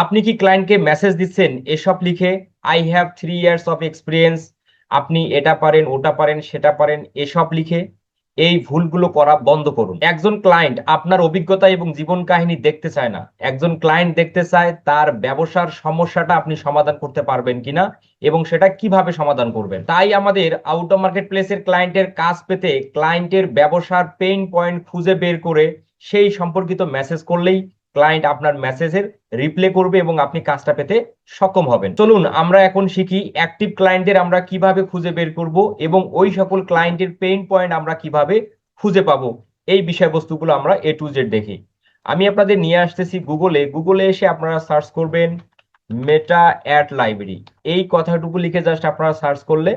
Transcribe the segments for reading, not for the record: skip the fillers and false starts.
আপনি কি ক্লায়েন্টকে মেসেজ দিচ্ছেন এসব লিখে, I have 3 years of experience, আপনি এটা পারেন ওটা পারেন সেটা পারেন এসব লিখে? এই ভুলগুলো করা বন্ধ করুন। একজন ক্লায়েন্ট আপনার অভিজ্ঞতা এবং জীবন কাহিনী দেখতে চায় না, একজন ক্লায়েন্ট দেখতে চায় তার ব্যবসার সমস্যাটা আপনি সমাধান করতে পারবেন কিনা এবং সেটা কিভাবে সমাধান করবেন। তাই আমাদের আউট অফ মার্কেট প্লেসের ক্লায়েন্টের কাজ পেতে ক্লায়েন্টের ব্যবসার পেইন পয়েন্ট খুঁজে বের করে সেই সম্পর্কিত মেসেজ করলেই ক্লায়েন্ট আপনার মেসেজের রিপ্লে করবে এবং আপনি কাজটা পেতে সক্ষম হবেন। চলুন আমরা এখন শিখি অ্যাক্টিভ ক্লায়েন্টদের আমরা কিভাবে খুঁজে বের করব এবং ওই সকল ক্লায়েন্টের পেইন পয়েন্ট আমরা কিভাবে খুঁজে পাবো। এই বিষয়বস্তুগুলো আমরা A to Z দেখি। আমি আপনাদের নিয়ে আসতেছি গুগলে এসে আপনারা সার্চ করবেন মেটা অ্যাড লাইব্রেরি। এই কথাটুকু লিখে জাস্ট আপনারা সার্চ করলে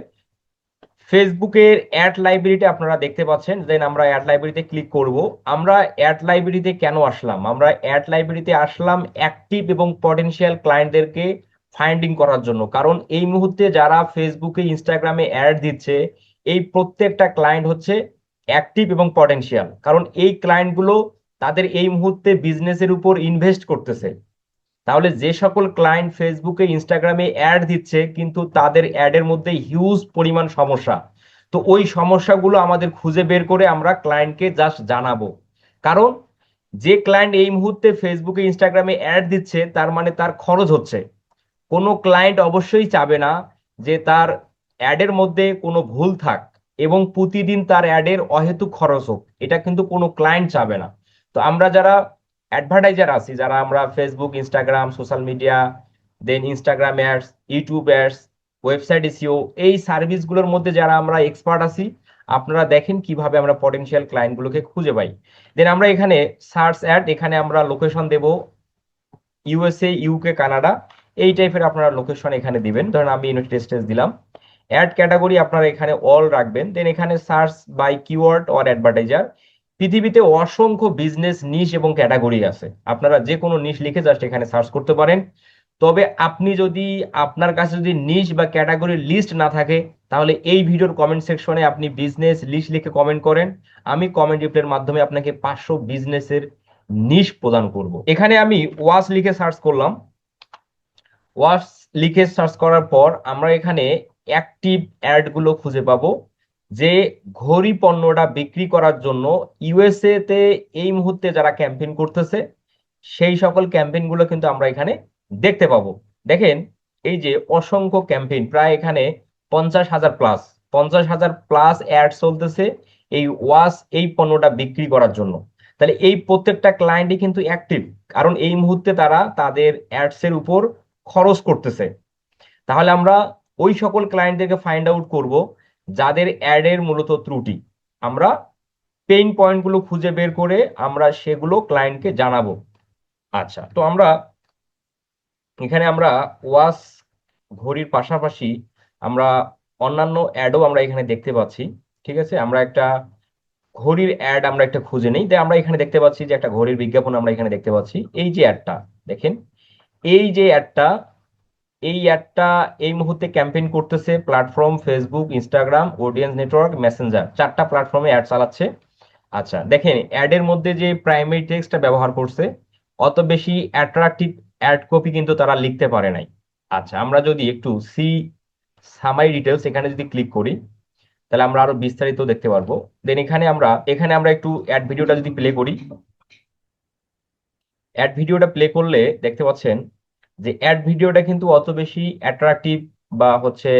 ফেসবুকের অ্যাড লাইব্রেরিতে আপনারা দেখতে পাচ্ছেন। দেন আমরা অ্যাড লাইব্রেরিতে ক্লিক করব। আমরা অ্যাড লাইব্রেরিতে কেন আসলাম? আমরা অ্যাড লাইব্রেরিতে আসলাম অ্যাক্টিভ এবং পটেনশিয়াল ক্লায়েন্টদেরকে ফাইন্ডিং করার জন্য। কারণ এই মুহূর্তে যারা ফেসবুকে ইনস্টাগ্রামে অ্যাড দিচ্ছে এই প্রত্যেকটা ক্লায়েন্ট হচ্ছে অ্যাক্টিভ এবং পটেনশিয়াল। কারণ এই ক্লায়েন্টগুলো তাদের এই মুহূর্তে বিজনেসের উপর ইনভেস্ট করতেছে। তাহলে যে সকল ক্লায়েন্ট ফেসবুকে ইনস্টাগ্রামে অ্যাড দিচ্ছে কিন্তু তাদের অ্যাডের মধ্যে হিউজ পরিমাণ সমস্যা, তো ওই সমস্যাগুলো আমাদের খুঁজে বের করে আমরা ক্লায়েন্টকে জাস্ট জানাবো। কারণ যে ক্লায়েন্ট এই মুহূর্তে ফেসবুকে ইনস্টাগ্রামে অ্যাড দিচ্ছে তার মানে তার খরচ হচ্ছে। কোনো ক্লায়েন্ট অবশ্যই চাবে না যে তার অ্যাডের মধ্যে কোনো ভুল থাক এবং প্রতিদিন তার অ্যাডের অহেতুক খরচ হোক, এটা কিন্তু কোনো ক্লায়েন্ট চাবে না। তো আমরা যারা অ্যাডভার্টাইজার আছি, যারা আমরা Facebook Instagram social media, then Instagram ads, YouTube ads, website SEO, এই সার্ভিসগুলোর মধ্যে যারা আমরা এক্সপার্ট আছি, আপনারা দেখেন কিভাবে আমরা পটেনশিয়াল ক্লায়েন্টগুলোকে খুঁজে পাই। দেন আমরা এখানে সার্চ অ্যাড, এখানে আমরা লোকেশন দেব USA, UK, কানাডা, এই টাইপের আপনারা লোকেশন এখানে দিবেন। ধরেন আমি ইউনাইটেড স্টেটস দিলাম। অ্যাড ক্যাটাগরি আপনারা এখানে অল রাখবেন। দেন এখানে search by keyword or advertiser. পৃথিবীতে অসংখ্য বিজনেস নিশ এবং ক্যাটাগরি আছে, আপনারা যে কোনো নিশ লিখে জাস্ট এখানে সার্চ করতে পারেন। তবে আপনি যদি আপনার কাছে যদি নিশ বা ক্যাটাগরির লিস্ট না থাকে তাহলে এই ভিডিওর কমেন্ট সেকশনে আপনি বিজনেস লিস্ট লিখে কমেন্ট করেন, আমি কমেন্ট রিপ্লাইয়ের মাধ্যমে আপনাকে 500 বিজনেসের নিশ প্রদান করব। এখানে আমি ওয়াচ লিখে সার্চ করলাম। ওয়াচ লিখে সার্চ করার পর আমরা এখানে অ্যাক্টিভ অ্যাড গুলো খুঁজে পাবো যে ঘড়ি পণ্যটা বিক্রি করার জন্য USA তে এই মুহূর্তে যারা ক্যাম্পেইন করতেছে সেই সকল ক্যাম্পেইন গুলো কিন্তু আমরা এখানে দেখতে পাবো। দেখেন এই যে অসংখ্য ক্যাম্পেইন, প্রায় এখানে 50,000 প্লাস, 50,000 প্লাস অ্যাড চলতেছে এই ওয়াচ এই পণ্যটা বিক্রি করার জন্য। তাহলে এই প্রত্যেকটা ক্লায়েন্টই কিন্তু অ্যাক্টিভ, কারণ এই মুহূর্তে তারা তাদের অ্যাডস এর উপর খরচ করতেছে। তাহলে আমরা ওই সকল ক্লায়েন্টদেরকে ফাইন্ড আউট করব যাদের অ্যাডের মূলত ত্রুটি। আমরা পেইন পয়েন্ট গুলো খুঁজে বের করে আমরা সেগুলো ক্লায়েন্টকে জানাবো। আচ্ছা, তো আমরা ওয়াচ ঘড়ির পাশাপাশি আমরা অন্যান্য অ্যাডও আমরা এখানে দেখতে পাচ্ছি। ঠিক আছে, আমরা একটা ঘড়ির অ্যাড আমরা একটা খুঁজে নেই। আমরা এখানে দেখতে পাচ্ছি যে একটা ঘড়ির বিজ্ঞাপন আমরা এখানে দেখতে পাচ্ছি। এই যে অ্যাডটা দেখেন, এই যে অ্যাডটা এই মুহূর্তে ক্যাম্পেইন করতেছে platform Facebook, Instagram, audience network, Messenger, 4টা প্ল্যাটফর্মে অ্যাড চালাচ্ছে। আচ্ছা দেখেন অ্যাডের মধ্যে যে প্রাইমারি টেক্সটটা ব্যবহার করছে অত বেশি অ্যাট্রাকটিভ অ্যাড কপি কিন্তু তারা লিখতে পারে নাই। আচ্ছা, আমরা যদি একটু সামারি ডিটেলস এখানে যদি ক্লিক করি তাহলে আমরা আরো বিস্তারিত দেখতে পারবো। দেন এখানে আমরা একটু অ্যাড ভিডিওটা যদি প্লে করি, অ্যাড ভিডিওটা প্লে করলে দেখতে পাচ্ছেন যে অ্যাড ভিডিওটা কিন্তু অত বেশি অ্যাট্রাকটিভ বা হচ্ছে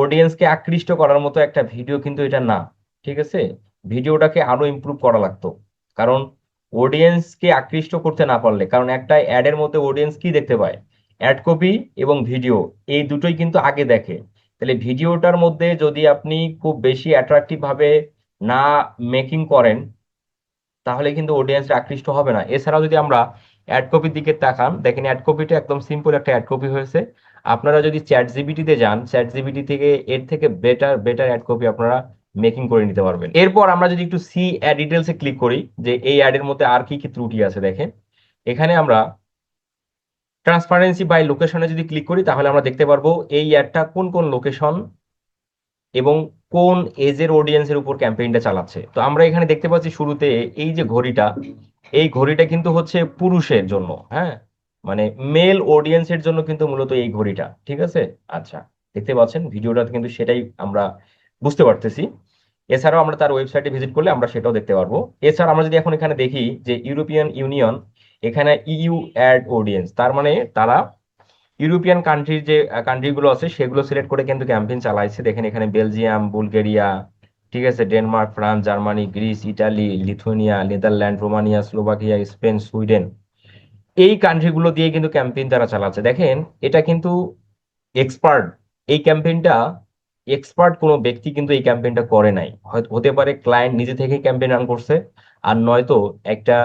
অডিয়েন্সকে আকৃষ্ট করার মতো একটা ভিডিও কিন্তু এটা না। ঠিক আছে, ভিডিওটাকে আরো ইমপ্রুভ করা লাগতো। কারণ অডিয়েন্সকে আকৃষ্ট করতে না পারলে, কারণ একটা অ্যাডের মধ্যে অডিয়েন্স কি দেখতে পায়? অ্যাড কপি এবং ভিডিও, এই দুটোই কিন্তু আগে দেখে। তাহলে ভিডিওটার মধ্যে যদি আপনি খুব বেশি অ্যাট্রাকটিভ ভাবে না মেকিং করেন তাহলে কিন্তু অডিয়েন্স আকৃষ্ট হবে না। এছাড়াও যদি আমরা অ্যাড কপির দিকে তাকান, দেখেন অ্যাড কপিটা একদম সিম্পল একটা অ্যাড কপি হয়েছে। আপনারা যদি চ্যাট জিপিটিতে যান, চ্যাট জিপিটি থেকে এর থেকে বেটার বেটার অ্যাড কপি আপনারা মেকিং করে নিতে পারবেন। এরপর আমরা যদি একটু সি অ্যাড ডিটেলসে ক্লিক করি যে এই অ্যাডের মধ্যে আর কি কি ত্রুটি আছে, দেখেন এখানে আমরা ট্রান্সপারেন্সি বাই লোকেশনে যদি ক্লিক করি তাহলে আমরা দেখতে পারবো এই অ্যাডটা কোন কোন লোকেশন এবং কোন এজের অডিয়েন্সের উপর ক্যাম্পেইনটা চালাচ্ছে। তো আমরা এখানে দেখতে পাচ্ছি শুরুতে এই যে ঘড়িটা, এই ঘড়িটা কিন্তু হচ্ছে পুরুষের জন্য, হ্যাঁ, মানে মেল অডিয়েন্সের জন্য কিন্তু মূলত এই ঘড়িটা, ঠিক আছে। আচ্ছা, দেখতে পাচ্ছেন ভিডিওটা কিন্তু সেটাই আমরা বুঝতে পারতেছি। এছাড়াও আমরা তার ওয়েবসাইটে ভিজিট করলে আমরা সেটাও দেখতে পারবো। এছাড়া আমরা যদি এখন এখানে দেখি যে ইউরোপিয়ান ইউনিয়ন, এখানে ইইউ অ্যাড অডিয়েন্স, তার মানে তারা ইউরোপিয়ান কান্ট্রির যে কান্ট্রিগুলো আছে সেগুলো সিলেক্ট করে কিন্তু ক্যাম্পেইন চালাইছে। দেখেন এখানে বেলজিয়াম, বুলগেরিয়া, ঠিক আছে, Denmark, France, Germany, Greece, Italy, Lithuania, Netherland, Romania, Slovakia, Spain, Sweden, এই কান্ট্রিগুলো দিয়ে কিন্তু ক্যাম্পেইন তারা চালাচ্ছে। দেখেন এটা কিন্তু এক্সপার্ট, এই ক্যাম্পেইনটা এক্সপার্ট কোনো ব্যক্তি কিন্তু এই ক্যাম্পেইনটা করে নাই। হয়তো হতে পারে ক্লায়েন্ট নিজে থেকে ক্যাম্পেইন রান করছে, আর নয়তো একটা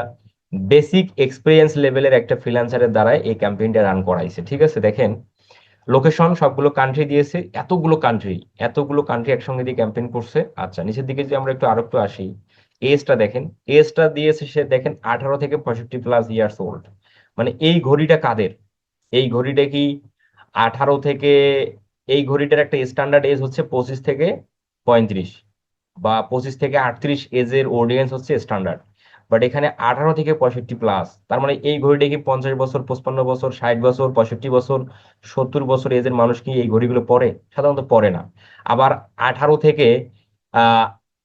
বেসিক এক্সপিরিয়েন্স লেভেলের একটা ফ্রিল্যান্সারের দ্বারা এই ক্যাম্পেইনটা রান করাইছে, ঠিক আছে। দেখেন লোকেশন সবগুলো কান্ট্রি দিয়েছে, এতগুলো কান্ট্রি একসঙ্গে দিয়ে ক্যাম্পেইন করছে। আচ্ছা, নিচের দিকে যদি আমরা আরেকটু আসি, এজটা দেখেন, এজটা দিয়েছে সে, দেখেন 18 থেকে 65 প্লাস ইয়ার্স ওল্ড। মানে এই ঘড়িটা কাদের? এই ঘড়িটা কি 18 থেকে, এই ঘড়িটার একটা স্ট্যান্ডার্ড এজ হচ্ছে 25 থেকে 35, বা 25 থেকে 38 এজের অডিয়েন্স হচ্ছে স্ট্যান্ডার্ড। বাট এখানে 18 থেকে 65 প্লাস, তার মানে এই ঘড়িটা কি 50 বছর, 55 বছর, 60 বছর, 65 বছর, 70 বছর এজের মানুষ কি এই ঘড়িগুলো পরে? সাধারণত পরে না। আবার 18 থেকে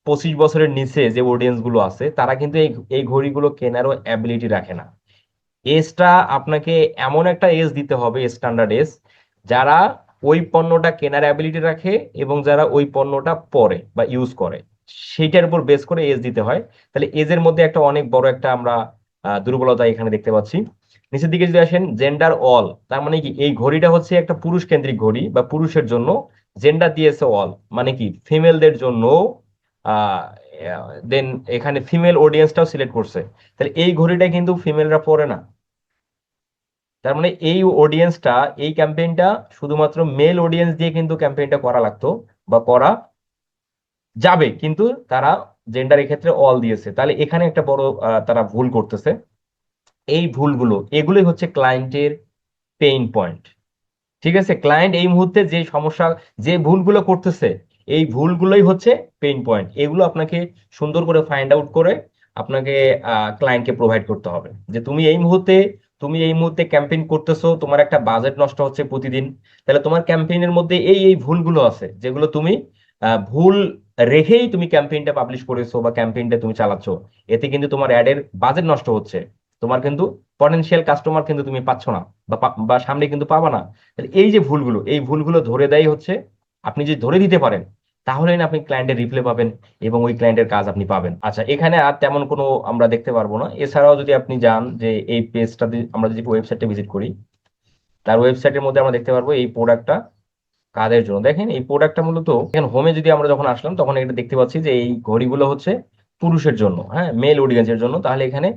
25 বছরের নিচে যে অডিয়েন্স গুলো আছে তারা কিন্তু এই এই ঘড়িগুলো কেনারও অ্যাবিলিটি রাখে না। এজটা আপনাকে এমন একটা এজ দিতে হবে, স্ট্যান্ডার্ড এজ, যারা ওই পণ্যটা কেনার অ্যাবিলিটি রাখে এবং যারা ওই পণ্যটা পরে বা ইউজ করে, সেইটার উপর বেস করে এজ দিতে হয়। তাহলে এজের মধ্যে একটা অনেক বড় একটা আমরা দুর্বলতা এখানে দেখতে পাচ্ছি। নিচের দিকে যদি আসেন, জেন্ডার অল, তার মানে কি এই ঘড়িটা হচ্ছে একটা পুরুষ কেন্দ্রিক ঘড়ি বা পুরুষের জন্য। জেন্ডার দিয়েছে অল, মানে কি ফিমেলদের জন্য। আহ দেন এখানে ফিমেল অডিয়েন্সটাও সিলেক্ট করছে। তাহলে এই ঘড়িটা কিন্তু ফিমেলরা পরে না। তার মানে এই অডিয়েন্সটা, এই ক্যাম্পেইনটা শুধুমাত্র মেল অডিয়েন্স দিয়ে কিন্তু ক্যাম্পেইনটা করা লাগতো বা করা যাবে, কিন্তু তারা জেন্ডার এক্ষেত্রে অল দিয়েছে। তাহলে এখানে একটা বড় তারা ভুল করতেছে। এই ভুলগুলো, এগুলোই হচ্ছে ক্লায়েন্টের পেইন পয়েন্ট, ঠিক আছে। ক্লায়েন্ট এই মুহূর্তে যে সমস্যা, যে ভুলগুলো করতেছে, এই ভুলগুলোই হচ্ছে পেইন পয়েন্ট। এগুলো আপনাকে সুন্দর করে ফাইন্ড আউট করে আপনাকে ক্লায়েন্টকে প্রোভাইড করতে হবে যে তুমি এই মুহূর্তে ক্যাম্পেইন করতেছো, তোমার একটা বাজেট নষ্ট হচ্ছে প্রতিদিন। তাহলে তোমার ক্যাম্পেইনের মধ্যে এই এই ভুলগুলো আছে যেগুলো তুমি ভুল রেখেই তুমি ক্যাম্পেইনটা পাবলিশ করেছো বা ক্যাম্পেইনটা তুমি চালাচ্ছ। এতে কিন্তু তোমার অ্যাডের বাজেট নষ্ট হচ্ছে, তোমার কিন্তু পটেনশিয়াল কাস্টমার কিন্তু তুমি পাচ্ছ না, বা সামনে কিন্তু পাবা না। তাহলে এই যে ভুলগুলো, এই ভুলগুলো ধরে দেয় হচ্ছে, আপনি যদি ধরে দিতে পারেন তাহলেই না আপনি ক্লায়েন্টের রিপ্লে পাবেন এবং ওই ক্লায়েন্টের কাজ আপনি পাবেন। আচ্ছা, এখানে আর তেমন কোনো আমরা দেখতে পারবো না। এছাড়াও যদি আপনি যান যে এই পেজটাতে, আমরা যদি ওয়েবসাইটটা ভিজিট করি, তার ওয়েবসাইটের মধ্যে আমরা দেখতে পারবো এই প্রোডাক্টটা কাদের জন্য। দেখেন এই প্রোডাক্টটা মূলত এখানে হোমে যদি আমরা যখন আসলাম তখন এটা দেখতে পাচ্ছি যে এই ঘড়িগুলো হচ্ছে পুরুষের জন্য, হ্যাঁ, মেল অডিয়েন্সের জন্য। তাহলে এখানে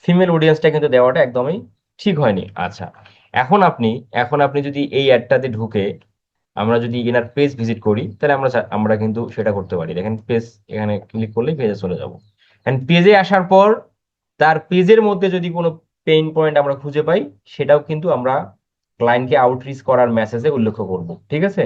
ফিমেল অডিয়েন্সটা কিন্তু দেওয়াটা একদমই ঠিক হয়নি। আচ্ছা, এখন আপনি এখন আপনি যদি এই অ্যাডটাতে ঢুকে আমরা যদি এনার পেজ ভিজিট করি, তাহলে আমরা কিন্তু সেটা করতে পারি। দেখেন পেজ, এখানে ক্লিক করলেই পেজে চলে যাব। এন্ড পেজে আসার পর তার পেজের মধ্যে যদি কোনো পেইন পয়েন্ট আমরা খুঁজে পাই, সেটাও কিন্তু আমরা ক্লায়েন্টকে আউটরিচ করার মেসেজে উল্লেখ করব, ঠিক আছে।